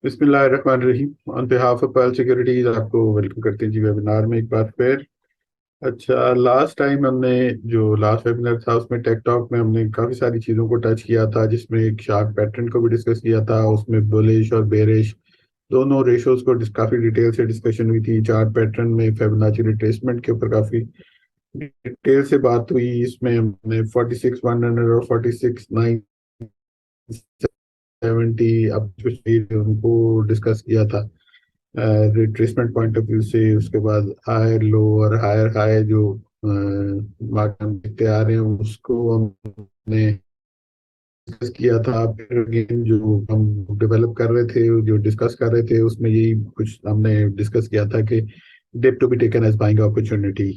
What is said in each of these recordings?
बिस्मिल्लाहिर्रहमानिर्रहीम। On behalf of pearl securities आपको welcome करते हैं जी वेबिनार में एक बार फिर। अच्छा, लास्ट टाइम हमने जो लास्ट वेबिनार था उसमें टेक टॉक में हमने काफ़ी सारी चीज़ों को टच किया था, जिसमें एक शार्क पैटर्न को भी डिस्कस किया था। उसमें बुलिश और बेरिश दोनों रेशोज को काफ़ी डिटेल से डिस्कशन हुई थी। चार्ट पैटर्न में फिबोनाची रिट्रेसमेंट के ऊपर काफ़ी डिटेल से बात हुई। इसमें हमने 46,100 और 46,970 अब जो चाहिए उनको डिस्कस किया था रिट्रेसमेंट पॉइंट ऑफ व्यू से। उसके बाद हायर लो और हायर हाई जो मार्केट हम देखते आ रहे हैं उसको हमने डिस्कस किया था। फिर अगेन जो हम डेवलप कर रहे थे, जो डिस्कस कर रहे थे, उसमें यही कुछ हमने डिस्कस किया था कि dip to be taken as buying opportunity.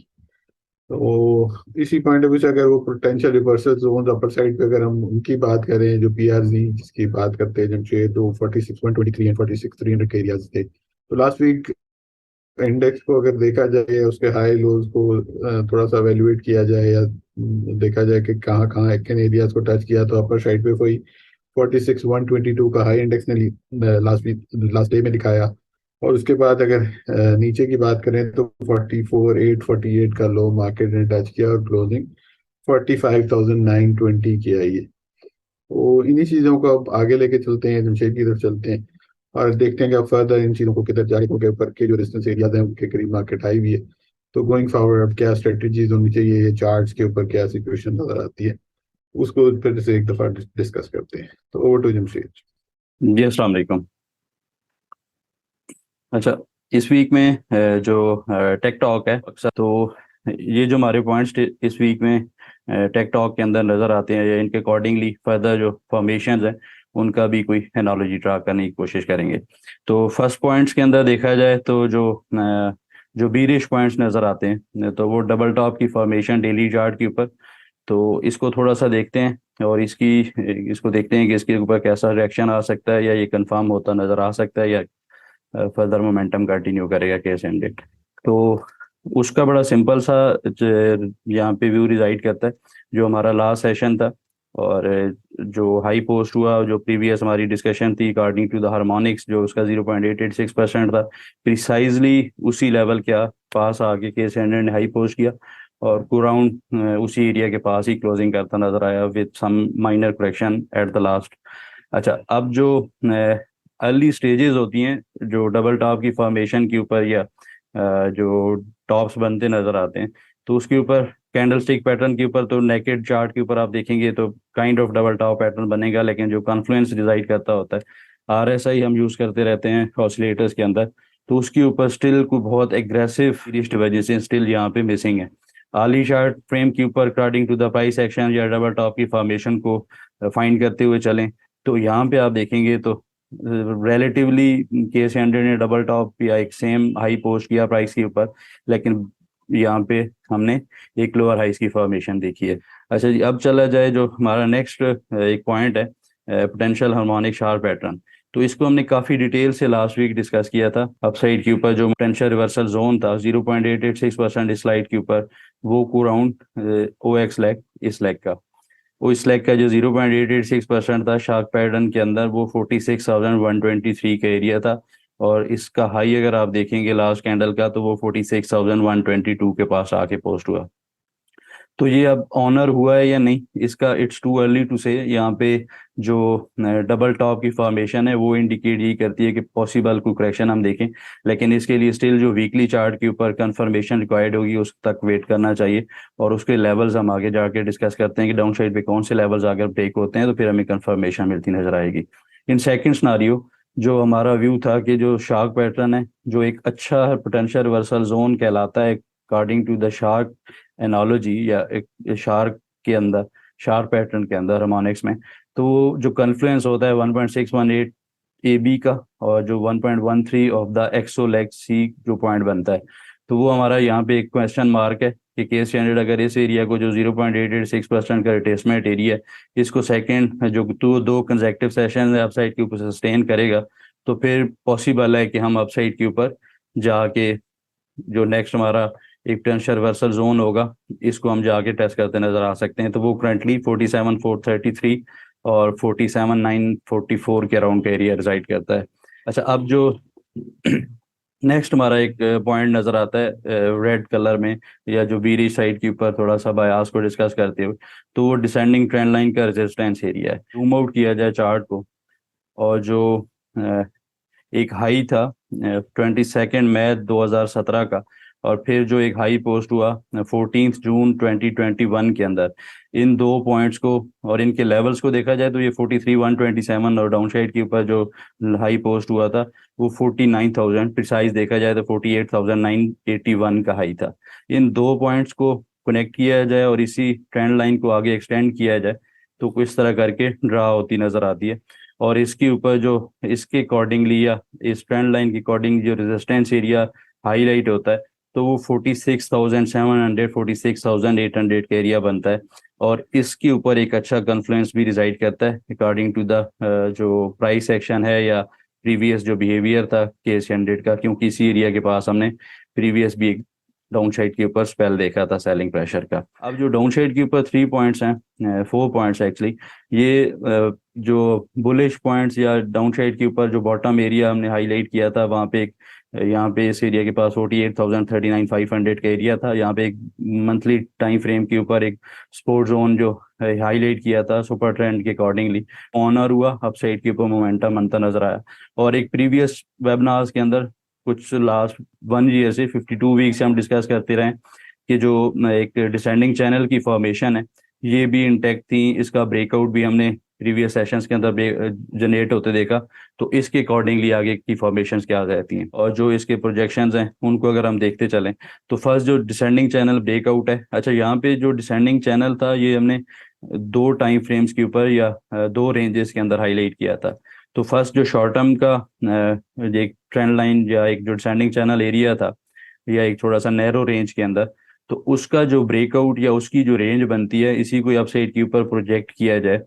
तो इसी पॉइंट ऑफ व्यू से अगर वो potential reversal zone upper side पे अगर हम उनकी बात करें, जो पीआरजी जिसकी बात करते हैं जमशेद, तो 46,123 एंड 46,300 के एरियाज थे। तो लास्ट वीक इंडेक्स को अगर देखा जाए, उसके हाई लोज को थोड़ा सा एवेल्युएट किया जाए या देखा जाए कि कहाँ कहाँ किन एरियाज को टच किया, तो अपर साइड पे कोई 46,122 का हाई इंडेक्स ने लास्ट डे में दिखाया। और उसके बाद अगर नीचे की बात करें तो 44,848 का लो मार्केट ने टच किया और क्लोजिंग 45,920 की आई है। तो इन्हीं चीज़ों को अब आगे लेके चलते हैं, जमशेद की तरफ चलते हैं और देखते हैं कि अब फर्दर इन चीज़ों को किधर जाके क्योंकि ऊपर के जो रेजिस्टेंस एरियाज हैं उनके करीब मार्केट आई हुई है। तो गोइंग फॉरवर्ड अब क्या स्ट्रेटजीज होनी चाहिए, ये चार्ट्स के ऊपर क्या सिचुएशन नजर आती है, उसको फिर से एक दफा डिस्कस करते हैं। तो ओवर टू जमशेद। जी अस्सलाम वालेकुम। अच्छा, इस वीक में जो टेक टॉक है अक्सर तो ये जो हमारे पॉइंट्स इस वीक में टेक टॉक के अंदर नज़र आते हैं या इनके अकॉर्डिंगली फर्दर जो फॉर्मेशंस हैं उनका भी कोई एनालॉजी ड्रा करने की कोशिश करेंगे। तो फर्स्ट पॉइंट्स के अंदर देखा जाए तो जो बीरिश पॉइंट्स नज़र आते हैं तो वो डबल टॉप की फॉर्मेशन डेली चार्ट के ऊपर। तो इसको थोड़ा सा देखते हैं और इसको देखते हैं कि इसके ऊपर कैसा रिएक्शन आ सकता है या ये कंफर्म होता नज़र आ सकता है या फर्दर मोमेंटम कंटिन्यू करेगा केस एंडेड। तो उसका बड़ा सिंपल सा यहाँ पे व्यू रिजाइड करता है। जो हमारा लास्ट सेशन था और जो हाई पोस्ट हुआ, जो प्रीवियस हमारी डिस्कशन थी अकॉर्डिंग टू द हार्मोनिक्स, जो उसका 0.886% था, प्रिसाइजली उसी लेवल के पास आके केस एंडेड ने हाई पोस्ट किया और अराउंड उसी एरिया के पास ही क्लोजिंग करता नजर आया with some minor correction at the last. अच्छा, अब जो अर्ली स्टेजेस होती हैं जो डबल टॉप की फॉर्मेशन के ऊपर या जो टॉप्स बनते नजर आते हैं, तो उसके ऊपर कैंडल स्टिक पैटर्न के ऊपर तो नेकेड चार्ट के ऊपर आप देखेंगे तो kind of double top pattern बनेगा, लेकिन जो कॉन्फ्लुएंस डिसाइड करता होता है आरएसआई हम यूज करते रहते हैं ऑसिलेटर्स के अंदर, तो उसके ऊपर स्टिल को बहुत एग्रेसिव वजह से स्टिल यहाँ पे मिसिंग है। आली चार्ट फ्रेम के ऊपर according to the price action या डबल टॉप की फॉर्मेशन को फाइंड करते हुए चलें, तो यहाँ पे आप देखेंगे तो रिलेटिवली केस हंड्रेड ने डबल टॉप या एक सेम हाई पोस्ट किया प्राइस के ऊपर, लेकिन यहाँ पे हमने एक लोअर हाइस की फॉर्मेशन देखी है। अच्छा जी, अब चला जाए जो हमारा नेक्स्ट एक पॉइंट है पोटेंशियल हार्मोनिक शार्प पैटर्न। तो इसको हमने काफ़ी डिटेल से लास्ट वीक डिस्कस किया था। अपसाइड के ऊपर जो पोटेंशियल रिवर्सल जोन था 0.886% इस स्लाइड के ऊपर, वो को राउंड ओ एक्स लैग इस लैग का, वो इस लेग का जो 0.886% था शार्क पैटर्न के अंदर, वो 46,123 का एरिया था। और इसका हाई अगर आप देखेंगे लास्ट कैंडल का, तो वो 46,122 के पास आके पोस्ट हुआ। तो ये अब ऑनर हुआ है या नहीं, इसका इट्स टू अर्ली टू से। यहाँ पे जो डबल टॉप की फॉर्मेशन है वो इंडिकेट यही करती है कि पॉसिबल कोई करेक्शन हम देखें, लेकिन इसके लिए स्टिल जो वीकली चार्ट के ऊपर कंफर्मेशन रिक्वायर्ड होगी उस तक वेट करना चाहिए। और उसके लेवल्स हम आगे जाके डिस्कस करते हैं कि डाउन साइड पे कौन से लेवल्स अगर ब्रेक होते हैं तो फिर हमें कंफर्मेशन मिलती नजर आएगी। इन सेकेंड सिनारियो जो हमारा व्यू था कि जो शार्क पैटर्न है जो एक अच्छा पोटेंशियल रिवर्सल जोन कहलाता है according to the shark analogy या एक शार्क के अंदर, शार्क पैटर्न के अंदर हार्मोनिक्स में, तो जो कन्फ्लुएंस होता है 1.618 ए बी का और जो 1.13 ऑफ द एक्सो लेग सी जो पॉइंट बनता है, तो वो हमारा यहाँ पे एक क्वेश्चन मार्क है कि केस स्टैंडर्ड अगर इस एरिया को जो 0.886% का रिट्रेसमेंट एरिया है, इसको सेकेंड जो दो कंसेक्टिव सेशन है अपसाइड के ऊपर सस्टेन करेगा, तो फिर पॉसिबल है कि हम अपसाइड के ऊपर जाके जो नेक्स्ट हमारा एक टेंशन रिवर्सल जोन होगा इसको हम जाके टेस्ट करते नजर आ सकते हैं। तो वो करंटली 47,433 और 47,944 के अराउंड का एरिया रिजाइड करता है। अच्छा, अब जो नेक्स्ट हमारा एक पॉइंट नजर आता है रेड कलर में, या जो बीरी साइड के ऊपर थोड़ा सा बायास को डिस्कस करते हुए, तो वो डिसेंडिंग ट्रेंड लाइन का रेजिस्टेंस एरिया है। जूम आउट किया जाए चार्ट को, और जो अ, एक हाई था 22 मई 2017 का, और फिर जो एक हाई पोस्ट हुआ 14 जून 2021 के अंदर, इन दो पॉइंट्स को और इनके लेवल्स को देखा जाए तो ये 43,127, और डाउन साइड के ऊपर जो हाई पोस्ट हुआ था वो 49,000, प्रिसाइज देखा जाए तो 48,981 का हाई था। इन दो पॉइंट्स को कनेक्ट किया जाए और इसी ट्रेंड लाइन को आगे एक्सटेंड किया जाए तो कुछ तरह करके ड्रा होती नजर आती है। और इसके ऊपर जो इसके अकॉर्डिंगली या इस ट्रेंड लाइन के अकॉर्डिंग जो रेजिस्टेंस एरिया हाईलाइट होता है, तो वो 46,700 46,800 का एरिया बनता है। और इसके ऊपर एक अच्छा कन्फ्लुएंस भी रिजाइड करता है अकॉर्डिंग टू द जो प्राइस एक्शन है या प्रीवियस जो बिहेवियर था KS100 का, क्योंकि इसी एरिया के पास हमने प्रीवियस भी एक डाउन साइड के ऊपर स्पेल देखा था सेलिंग प्रेशर का। अब जो डाउन साइड के ऊपर 3 पॉइंट्स हैं, 4 पॉइंट्स एक्चुअली, ये जो बुलिश पॉइंट्स या डाउन साइड के ऊपर जो बॉटम एरिया हमने हाईलाइट किया था, वहाँ पे एक यहाँ पे इस एरिया के पास 48,039,500 का एरिया था। यहाँ पे एक मंथली टाइम फ्रेम के ऊपर एक सपोर्ट जोन जो हाईलाइट किया था सुपर ट्रेंड के अकॉर्डिंगली ऑनर हुआ, अप साइड के ऊपर मोमेंटम बनता नजर आया। और एक प्रीवियस वेबनार्स के अंदर कुछ लास्ट 1 ईयर से 52 वीक से हम डिस्कस करते रहे कि जो एक डिसेंडिंग चैनल की फॉर्मेशन है ये भी इंटैक्ट थी, इसका ब्रेकआउट भी हमने प्रीवियस सेशंस के अंदर जनरेट होते देखा। तो इसके अकॉर्डिंगली आगे की फॉर्मेशंस क्या रहती हैं और जो इसके प्रोजेक्शंस हैं उनको अगर हम देखते चलें, तो फर्स्ट जो डिसेंडिंग चैनल ब्रेकआउट है। अच्छा, यहाँ पे जो डिसेंडिंग चैनल था ये हमने दो टाइम फ्रेम्स के ऊपर या दो रेंजेस के अंदर हाईलाइट किया था। तो फर्स्ट जो शॉर्ट टर्म का एक ट्रेंड लाइन या एक जो डिसेंडिंग चैनल एरिया था, या एक थोड़ा सा नैरो रेंज के अंदर, तो उसका जो ब्रेकआउट या उसकी जो रेंज बनती है इसी को अपसाइड के ऊपर प्रोजेक्ट किया जाए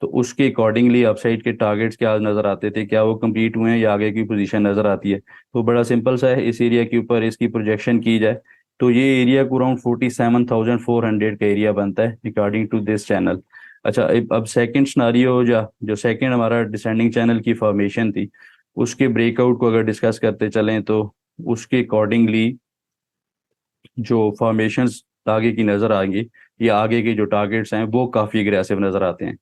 तो उसके अकॉर्डिंगली अपसाइड के टारगेट्स क्या नजर आते थे, क्या वो कंप्लीट हुए हैं या आगे की पोजीशन नजर आती है। तो बड़ा सिंपल सा है, इस एरिया के ऊपर इसकी प्रोजेक्शन की जाए तो ये एरिया को अराउंड 47,400 का एरिया बनता है अकॉर्डिंग टू दिस चैनल। अच्छा, अब सेकंड सिनारियो या जो सेकंड हमारा डिसेंडिंग चैनल की फॉर्मेशन थी उसके ब्रेकआउट को अगर डिस्कस करते चलें, तो उसके अकॉर्डिंगली जो फॉर्मेशंस आगे की नज़र आएंगी या आगे के जो टारगेट्स हैं वो काफ़ी एग्रेसिव नज़र आते हैं।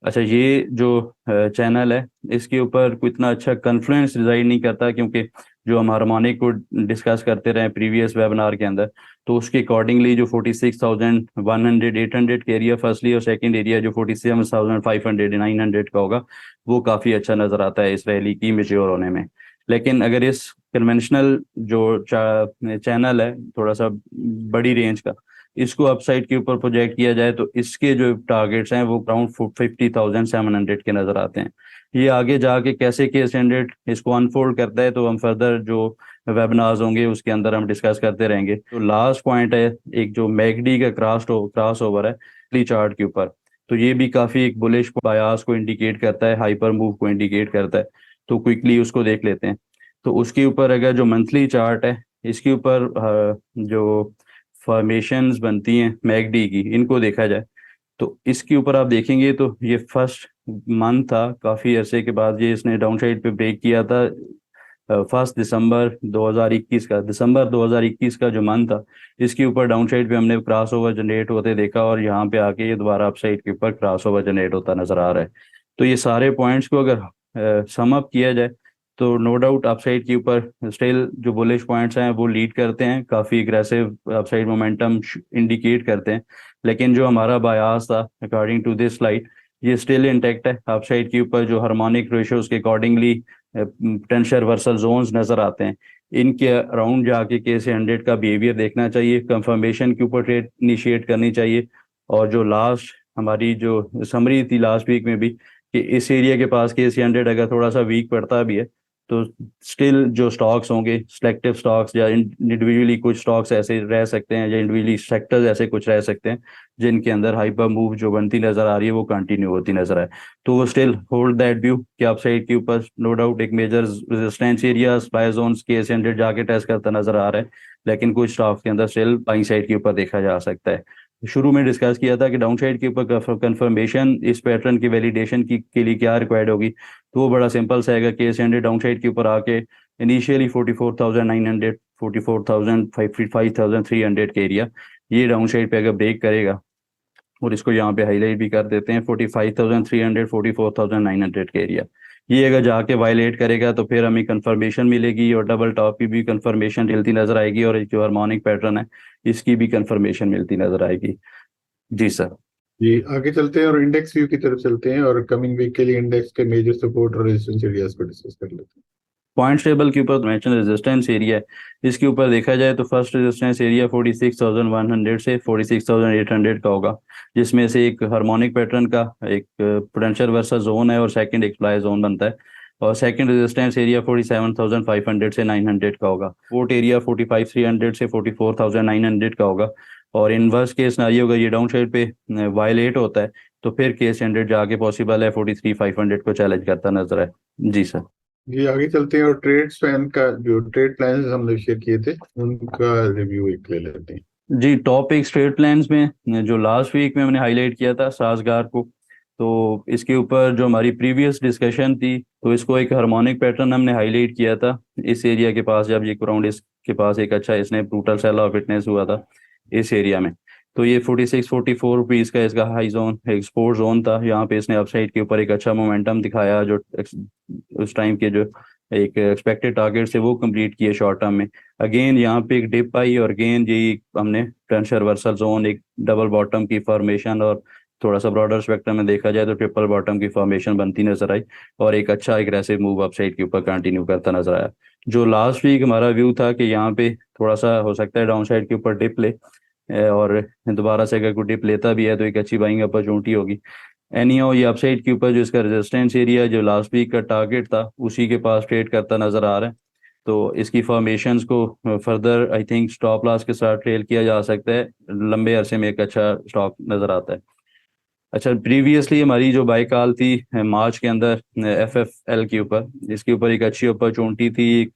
अच्छा, ये जो चैनल है इसके ऊपर कोई इतना अच्छा कन्फ्लुएंस रिजाइड नहीं करता, क्योंकि जो हम हार्मोनिक को डिस्कस करते रहे प्रीवियस वेबिनार के अंदर, तो उसके अकॉर्डिंगली जो 46,100 800 के एरिया फर्स्टली और सेकंड एरिया जो 47,500 900 का होगा वो काफ़ी अच्छा नज़र आता है इस रैली की मेच्योर होने में। लेकिन अगर इस कन्वेंशनल जो चैनल है थोड़ा सा बड़ी रेंज का, इसको अपसाइड के ऊपर प्रोजेक्ट किया जाए तो इसके जो टारगेट्स हैं वो अराउंड 50,700 के नजर आते हैं। ये आगे जाके कैसे KS100 इसको अनफोल्ड करता है तो हम फर्दर जो वेबिनार्स होंगे उसके अंदर हम डिस्कस करते रहेंगे। तो लास्ट पॉइंट है एक जो मैकडी का क्रॉस ओवर है चार्ट के ऊपर, तो ये भी काफी एक बुलिश बायास को इंडिकेट करता है, हाइपर मूव को इंडिकेट करता है। तो क्विकली उसको देख लेते हैं। तो उसके ऊपर अगर जो मंथली चार्ट है इसके ऊपर जो फॉर्मेशंस बनती हैं मैकडी की इनको देखा जाए, तो इसके ऊपर आप देखेंगे तो ये फर्स्ट मंथ था काफ़ी अरसे के बाद ये इसने डाउन साइड पे ब्रेक किया था। 1 दिसंबर 2021 का जो मंथ था इसके ऊपर डाउन साइड पे हमने क्रॉस ओवर जनरेट होते देखा, और यहाँ पे आके ये दोबारा अप साइड के ऊपर क्रॉस ओवर जनरेट होता नजर आ रहा है। तो ये सारे पॉइंट्स को अगर सम अप किया जाए तो नो डाउट अपसाइड के ऊपर स्टिल जो बुलिश पॉइंट्स हैं वो लीड करते हैं, काफ़ी एग्रेसिव अपसाइड मोमेंटम इंडिकेट करते हैं। लेकिन जो हमारा बायास था अकॉर्डिंग टू दिस स्लाइड ये स्टिल इंटैक्ट है। अपसाइड के ऊपर जो हार्मोनिक रेशियोज के अकॉर्डिंगली पोटेंशियल रिवर्सल जोन्स नज़र आते हैं, इनके अराउंड जाके KS100 का बिहेवियर देखना चाहिए, कंफर्मेशन के ऊपर ट्रेड इनिशिएट करनी चाहिए। और जो लास्ट हमारी जो समरी थी लास्ट वीक में भी कि इस एरिया के पास KS100 अगर थोड़ा सा वीक पड़ता भी है तो स्टिल जो स्टॉक्स होंगे सिलेक्टिव स्टॉक्स या इंडिविजुअली कुछ स्टॉक्स ऐसे रह सकते हैं या इंडिविजुअली सेक्टर्स ऐसे कुछ रह सकते हैं जिनके अंदर हाइपर मूव जो बनती नजर आ रही है वो कंटिन्यू होती नजर आए। तो वो स्टिल होल्ड दैट व्यू कि अपसाइड के ऊपर नो डाउट एक major resistance area by zones KS100 जाके टेस्ट करता नजर आ रहा है, लेकिन कुछ स्टॉक्स के अंदर स्टिल बाइंग साइड के ऊपर देखा जा सकता है। शुरू में डिस्कस किया था कि डाउन साइड के ऊपर कंफर्मेशन इस पैटर्न की वैलिडेशन की के लिए क्या रिक्वायर्ड होगी, तो वो बड़ा सिंपल सा है कि S&P डाउन साइड के ऊपर आके इनिशियली 44,900 44,500 के एरिया, ये डाउन साइड पे अगर ब्रेक करेगा, और इसको यहाँ पे हाईलाइट भी कर देते हैं 45,300 44,900 के एरिया, ये अगर जाके वायलेट करेगा तो फिर हमें कंफर्मेशन मिलेगी और डबल टॉप की भी कंफर्मेशन मिलती नजर आएगी, और जो हार्मोनिक पैटर्न है इसकी भी कंफर्मेशन मिलती नजर आएगी। जी सर। जी, आगे चलते हैं और इंडेक्स व्यू की तरफ चलते हैं और कमिंग वीक के लिए इंडेक्स के मेजर सपोर्ट और रेजिस्टेंस एरियाज को डिस्कस कर लेते हैं। पॉइंट टेबल के ऊपर मेंशन रेजिस्टेंस एरिया है, इसके ऊपर देखा जाए तो फर्स्ट रेजिस्टेंस एरिया 46,100 से 46,800 का होगा, जिसमें से एक हार्मोनिक पैटर्न का एक पोटेंशियल वर्सस जोन है और सेकंड एक सप्लाई जोन बनता है, और सेकंड रेजिस्टेंस एरिया 47,500 से 900 का होगा। सपोर्ट एरिया 45,300 से 44,900 का होगा, और इनवर्स केस सिनेरियो अगर ये डाउन साइड पे वायलेट होता है तो फिर केस 100 जाके पॉसिबल है 43,500 को चैलेंज करता नजर है। जी सर। जी, आगे चलते हैं और ट्रेड प्लान का जो ट्रेड प्लान हमने शेयर किए थे उनका रिव्यू एक ले लेते हैं। जी, टॉप एक स्ट्रेट प्लान्स में जो लास्ट वीक में हमने हाईलाइट किया था साजगार को, तो इसके ऊपर जो हमारी प्रीवियस डिस्कशन थी तो इसको एक हार्मोनिक पैटर्न हमने हाईलाइट किया था इस एरिया के पास, जब ये अराउंड इसके पास एक अच्छा इसने ब्रूटल सेल ऑफ विटनेस हुआ था इस एरिया में, तो ये 46-44 रुपीज़ का इसका हाई जोन एक्सपोर्ट जोन था, यहाँ पे इसने अपसाइड के ऊपर एक अच्छा मोमेंटम दिखाया, जो उस टाइम के जो एक एक्सपेक्टेड टारगेट से वो कंप्लीट किए शॉर्ट टर्म में। अगेन यहाँ पे एक डिप आई और अगेन यही हमने टेंशन रिवर्सल जोन, एक डबल बॉटम की फॉर्मेशन, और थोड़ा सा ब्रॉडर स्पेक्ट्रम में देखा जाए तो ट्रिपल बॉटम की फॉर्मेशन बनती नजर आई, और एक अच्छा एग्रेसिव मूव अपसाइड के ऊपर कंटिन्यू करता नजर आया। जो लास्ट वीक हमारा व्यू था कि यहाँ पे थोड़ा सा हो सकता है डाउन साइड के ऊपर डिप ले, और दोबारा से अगर कोई डिप लेता भी है तो एक अच्छी बाइंग अपॉर्चुनिटी होगी। एनीहाउ ये अपसाइड के ऊपर जो इसका रेजिस्टेंस एरिया जो लास्ट वीक का टारगेट था उसी के पास ट्रेड करता नजर आ रहा है, तो इसकी फॉर्मेशंस को further I think stop loss के साथ ट्रेल किया जा सकता है, लंबे अरसे में एक अच्छा स्टॉक नजर आता है। अच्छा, प्रीवियसली हमारी जो बाई कॉल थी मार्च के अंदर FFL के ऊपर, इसके ऊपर एक अच्छी अपॉर्चुनिटी थी,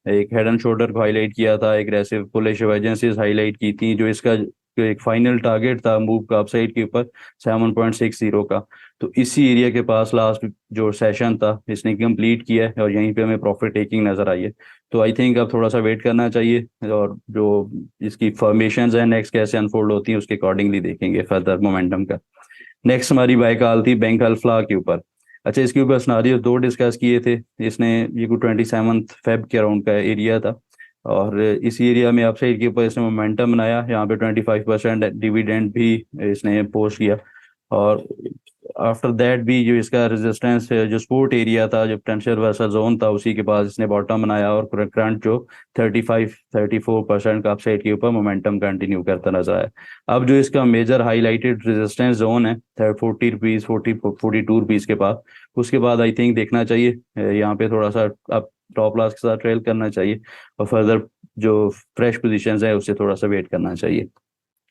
एक हेड एंड शोल्डर को हाईलाइट किया था, एग्रेसिव बुलिश एजेंसीज हाईलाइट की थी, जो इसका जो एक फाइनल टारगेट था मूव का अपसाइड के ऊपर 7.60 का, तो इसी एरिया के पास लास्ट जो सेशन था इसने कंप्लीट किया है और यहीं पे हमें प्रॉफिट टेकिंग नजर आई है। तो आई थिंक अब थोड़ा सा वेट करना चाहिए, और जो इसकी फॉर्मेशंस है नेक्स्ट कैसे अनफोल्ड होती हैं उसके अकॉर्डिंगली देखेंगे फर्दर मोमेंटम का। नेक्स्ट हमारी बाय कॉल थी बैंक अल्फा के ऊपर। अच्छा, इसके ऊपर सिनारियो दो डिस्कस किए थे इसने, ये को 27 फेब के अराउंड का एरिया था, और इसी एरिया में अपसाइड के ऊपर इसने मोमेंटम बनाया, यहाँ पे 25% डिविडेंड भी इसने पोस्ट किया, और आफ्टर दैट भी जो इसका रेजिस्टेंस जो सपोर्ट एरिया था जो पोटेंशियल वर्सल जोन था उसी के पास इसने बॉटम बनाया, और करंट जो 35-34% का अपसाइड के ऊपर मोमेंटम कंटिन्यू करता नजर आया। अब जो इसका मेजर हाईलाइटेड रेजिस्टेंस जोन है 40 रुपीज़ 42 रुपीज़ के पास, उसके बाद आई थिंक देखना चाहिए यहाँ पे थोड़ा सा अब टॉप लॉस के साथ ट्रेल करना चाहिए, और फर्दर जो फ्रेश पोजीशंस है उससे थोड़ा सा वेट करना चाहिए।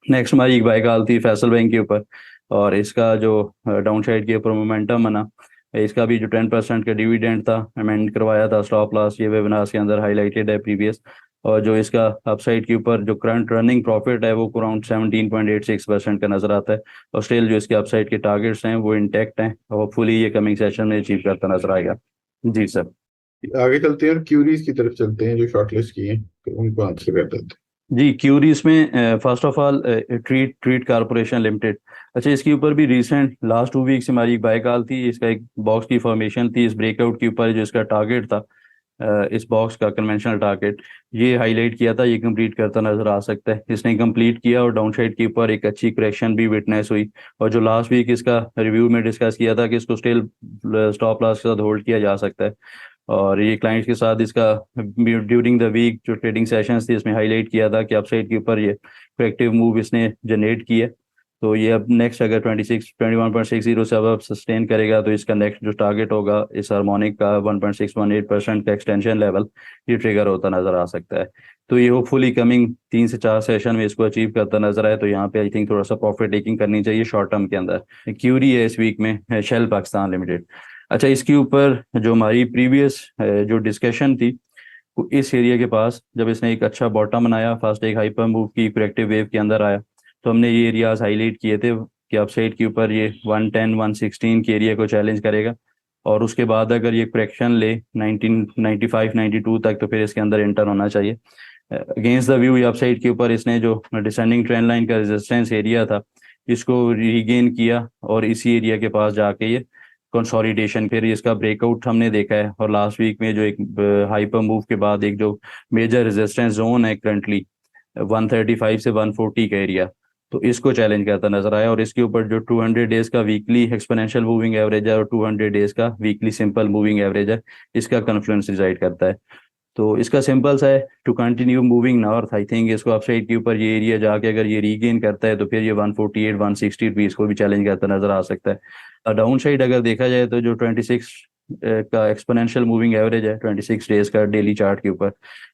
नेक्स्ट हमारी एक बाय कॉल थी फैसल बैंक के ऊपर, और इसका जो डाउन साइड के ऊपर मोमेंटम बना, इसका भी जो 10% का डिविडेंड था अमेंड करवाया था, स्टॉप लॉस ये वेबिनार्स के अंदर हाईलाइटेड है प्रीवियस, और जो इसका अपसाइड के ऊपर जो करंट रनिंग प्रॉफिट है वो अराउंड 17.86% का नजर आता है, और स्टिल जो इसके अपसाइड के टारगेट्स हैं वो इंटैक्ट हैं, होपफुली ये कमिंग सेशन में अचीव करता नजर आएगा। जी सर। आगे चलते हैं और क्यूरीज की तरफ चलते हैं जो शॉर्टलिस्ट किए हैं, तो उनको आंसर कर देते हैं। जी, क्यूरीज में first of all treat treat corporation limited. अच्छा, इसके ऊपर भी रिसेंट लास्ट 2 वीक्स हमारी एक बाय कॉल थी, इसका एक बॉक्स की फॉर्मेशन थी इस ब्रेकआउट के ऊपर, जो इसका टारगेट था इस बॉक्स का कन्वेंशनल टारगेट ये हाईलाइट किया था, ये कंप्लीट करता नजर आ सकता है, इसने कंप्लीट किया, और डाउन साइड के ऊपर एक अच्छी करेक्शन भी विटनेस हुई, और जो लास्ट वीक इसका रिव्यू में डिस्कस किया था कि इसको स्टिल स्टॉप लॉस के साथ होल्ड किया जा सकता है, और ये क्लाइंट्स के साथ इसका ड्यूरिंग द वीक जो ट्रेडिंग सेशंस थी इसमें हाईलाइट किया था कि अपसाइड के ऊपर ये करेक्टिव मूव इसने जनरेट किया, तो ये अब नेक्स्ट अगर 21.60 से अब सस्टेन करेगा तो इसका नेक्स्ट जो टारगेट होगा इस हार्मोनिक का 1.618% का एक्सटेंशन लेवल ये ट्रिगर होता नजर आ सकता है, तो ये होपफुली कमिंग 3 से 4 सेशन में इसको अचीव करता नजर आए, तो यहाँ पे आई थिंक थोड़ा सा प्रॉफिट टेकिंग करनी चाहिए शॉर्ट टर्म के अंदर। क्यूरी है इस वीक में शेल पाकिस्तान लिमिटेड। अच्छा, इसके ऊपर जो हमारी प्रीवियस जो डिस्कशन थी इस एरिया के पास जब इसने एक अच्छा बॉटम बनाया, फर्स्ट एक हाइपर मूव की करेक्टिव वेव के अंदर आया, तो हमने ये एरियाज हाईलाइट किए थे कि अपसाइड के ऊपर ये 110 116 के एरिया को चैलेंज करेगा, और उसके बाद अगर ये करेक्शन ले 1995 92 तक, तो फिर इसके अंदर एंटर होना चाहिए। अगेंस्ट द व्यू अपसाइड के ऊपर इसने जो डिसेंडिंग ट्रेंड लाइन का रेजिस्टेंस एरिया था इसको रीगेन किया, और इसी एरिया के पास जाके ये कंसोलिडेशन, फिर इसका ब्रेकआउट हमने देखा है। और लास्ट वीक में जो एक हाइपर मूव के बाद एक जो मेजर रेजिस्टेंस जोन है करंटली 135 से 140 का एरिया, तो इसको चैलेंज करता नजर आया। और इसके ऊपर जो 200 डेज का वीकली एक्सपोनेंशियल मूविंग एवरेज है और 200 डेज का वीकली सिंपल मूविंग एवरेज है, इसका कन्फ्लुएंस रिजाइड करता है। तो इसका सिंपल सा है, to continue moving north, I think इसको अपसाइड के ऊपर ये एरिया जाके अगर ये रीगेन करता है तो फिर ये 148 160 रुपीज को भी चैलेंज करता नजर आ सकता है। डाउन साइड अगर देखा जाए तो जो 26 का एक्सपोनेंशियल मूविंग एवरेज है 26 डेज का डेली चार्ट के ऊपर,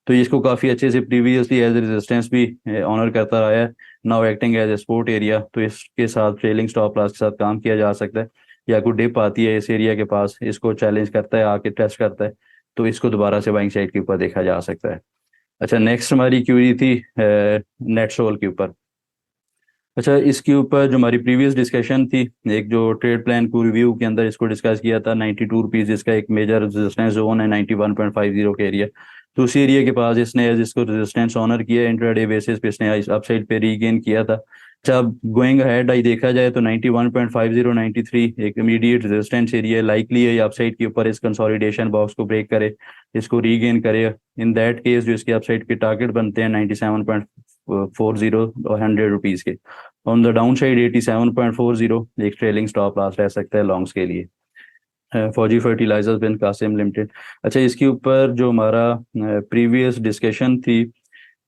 तो इसको काफी अच्छे से प्रीवियसली एज रेजिस्टेंस भी ऑनर करता रहा है, now acting as a support area. तो इसके साथ ट्रेलिंग स्टॉप लॉस के साथ काम किया जा सकता है, या कोई डिप आती है इस एरिया के पास, इसको चैलेंज करता है, आके टेस्ट करता है, तो इसको दोबारा से बाइंग साइड के ऊपर देखा जा सकता है। अच्छा, नेक्स्ट हमारी क्यूरी थी नेट सोल के ऊपर। अच्छा, इसके ऊपर जो हमारी प्रीवियस डिस्कशन थी, एक जो ट्रेड प्लान को रिव्यू के अंदर इसको डिस्कस किया था 92 रुपीज, इसका एक मेजर रेजिस्टेंस जोन है 91.50 के एरिया। तो उसी एरिया के पास इसने इसको रेजिस्टेंस ऑनर किया, इंट्राडे बेसिस पे इसने अपसाइड पे रीगेन किया था। अच्छा, अब गोइंग अहेड आई देखा जाए तो 91.50 93 एक इमीडिएट रेजिस्टेंस एरिया, लाइकली है अपसाइड के ऊपर इस कंसोलिडेशन बॉक्स को ब्रेक करे, इसको रीगेन करे। इन दैट केस जो इसके अपसाइड के टारगेट बनते हैं 97.40 और 100 रुपीज के। ऑन द डाउन साइड 87.40 एक ट्रेलिंग स्टॉप लॉस रह सकता है लॉन्ग्स के लिए। फौजी फर्टिलाइजर्स बिन कासिम लिमिटेड। अच्छा, इसके ऊपर जो हमारा प्रीवियस डिस्कशन थी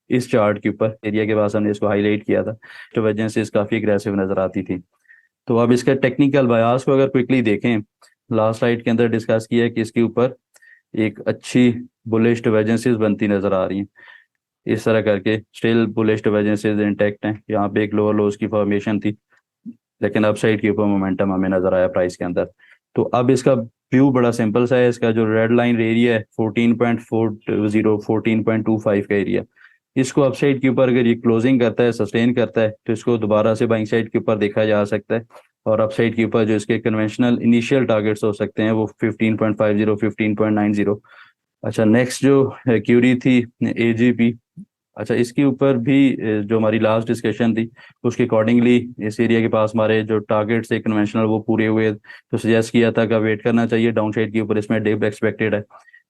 इस चार्ट के ऊपर एरिया के पास हमने इसको हाईलाइट किया था, तो वजह से इस काफ़ी अग्रेसिव नज़र आती थी। तो अब इसका टेक्निकल बयास को अगर क्विकली देखें, लास्ट स्लाइड के अंदर डिस्कस किया है कि इसके ऊपर एक अच्छी बुलिश डिवर्जेंसेस बनती नज़र आ रही हैं, इस तरह करके स्टिल बुलिश डिवर्जेंसेस इंटैक्ट हैं। यहाँ पे एक लोअर लोज की फॉर्मेशन थी, लेकिन अपसाइड के ऊपर मोमेंटम हमें नज़र आया प्राइस के अंदर। तो अब इसका व्यू बड़ा सिंपल सा है, इसका जो रेड लाइन एरिया है 14.40 14.25 का एरिया, इसको अपसाइड के ऊपर अगर ये क्लोजिंग करता है, सस्टेन करता है, तो इसको दोबारा से बाइंग साइड के ऊपर देखा जा सकता है। और अपसाइड के ऊपर जो इसके कन्वेंशनल इनिशियल टारगेट्स हो सकते हैं वो 15.50 15.90। अच्छा, नेक्स्ट जो क्यूरी थी एजीपी। अच्छा, इसके ऊपर भी जो हमारी लास्ट डिस्कशन थी उसके अकॉर्डिंगली इस एरिया के पास हमारे जो टारगेट्स थे कन्वेंशनल वो पूरे हुए, तो सजेस्ट किया था कि वेट करना चाहिए, डाउन साइड के ऊपर इसमें डिप एक्सपेक्टेड है।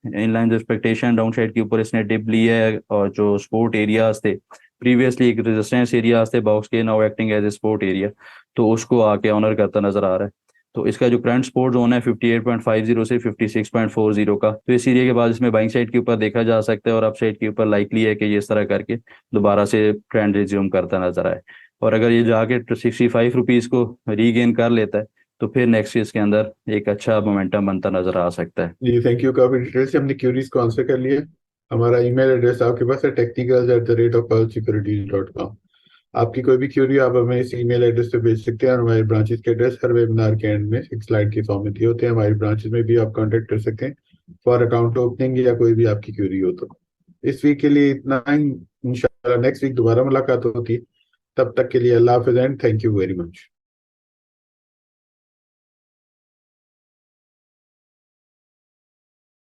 In line expectation down side के ऊपर इसने डिप ली है, और जो सपोर्ट एरियाज थे प्रीवियसली एक रेजिस्टेंस एरियाज थे बॉक्स के, now acting as a support area, तो उसको आके ऑनर करता नजर आ रहा है। तो इसका जो करंट सपोर्ट जोन है 58.50 से 56.40 का, तो इस एरिया के बाद इसमें बाइंग साइड के ऊपर देखा जा सकता है, और अप साइड के ऊपर लाइकली है कि ये इस तरह करके दोबारा से ट्रेंड रिज्यूम करता नजर आए। और अगर ये जाके 65 रुपीज को रीगेन कर लेता है तो फिर नेक्स्ट इसके अंदर एक अच्छा मोमेंटम बनता नजर आ सकता है। जी थैंक यू, काफी डिटेल से हमने क्यूरीज को आंसर कर लिया। हमारा ईमेल एड्रेस आपके पास है technicals@pearlsecurities.com। आपकी कोई भी क्यूरी आप हमें इस ईमेल एड्रेस पे भेज सकते हैं, और हमारे ब्रांचेस के एड्रेस हर वेबिनार के एंड में एक स्लाइड के फॉर्म में दिए होते हैं। हमारे ब्रांचेस में भी आप कांटेक्ट कर सकते हैं फॉर अकाउंट ओपनिंग या कोई भी आपकी क्यूरी हो तो। इस वीक के लिए इतना ही, इंशाल्लाह नेक्स्ट वीक दोबारा मुलाकात होती है। तब तक के लिए अल्लाह हाफिज़ and thank you very much.